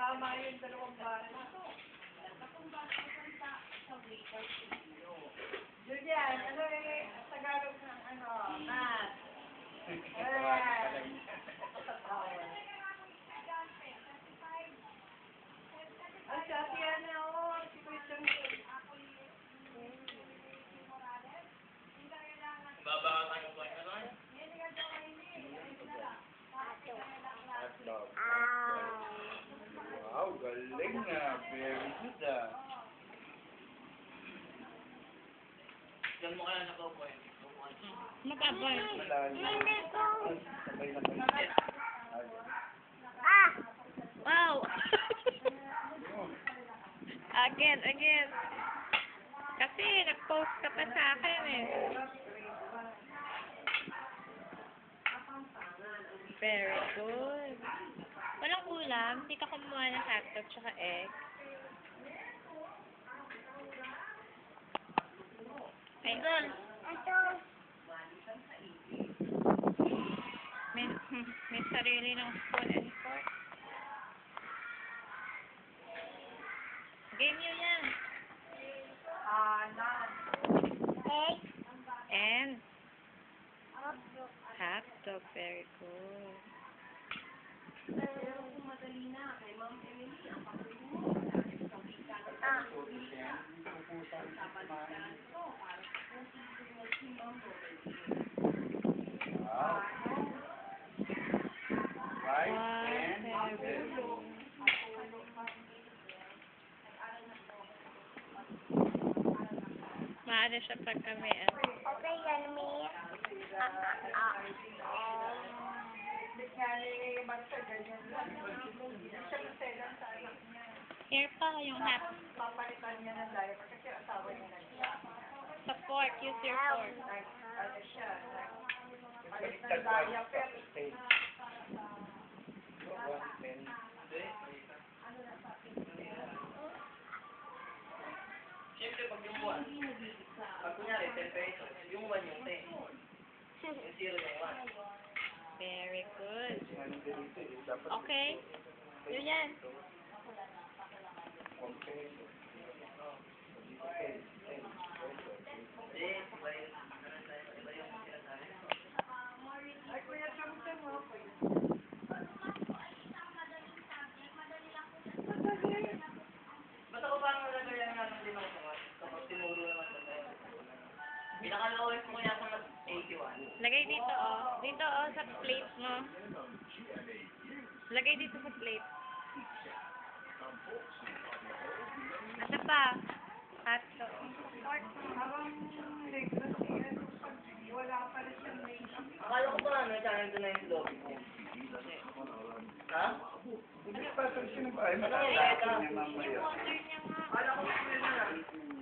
Tama yung dalawang bata. Julian, ano eh, Tagalog ng ano, math. Ay, si Ate Ana, oo, si Christian. Wow, galing na. Very good ah. Diyan mo kaya nakaupo eh. Magabay. Sabay na kayo. Wow! Again. Kasi nag-post ka pa sa akin eh. Very good. Walang ulam. Hindi ka kumuha ng hotdog tsaka egg. Ay, may sarili ng spoon and fork. Game yun yan. And hotdog. Very good. Wow. Right? And Very good. Maano siya pag kami. Okay, yan, Miss. Kaya basta ganyan lang. Hindi siya maselan sa anak niya. Here pa yung hat. Papalitan niya ng diaper kasi asawa niya na siya. Sa fork. Use your fork. Ano siya, palit ng diaper. Siyempre pag yung 1, pag kunyari 10 pesos, yung 1 yung 10. Yung 0 yung 1. Very good. Okay. Yun yan. Ay, Kuya Chong mo. Basta ko parang nalagayan nga ng limang sagot kapag tinuro naman sa tayo. Pinaka-lowest mo kaya sa 81. Lagay dito, oh. Dito, oh, sa plate mo. Lagay dito sa plate. Ano pa? Hotdog. Parang negros siya. Wala pa rin siyang nation. Akala ko pa ano, tsaka nandun na yung lobby mo. Ha? Hindi pa sa sino ba? Ay, matatapin niya mamaya. Yung water niya nga. Akala ko pa na.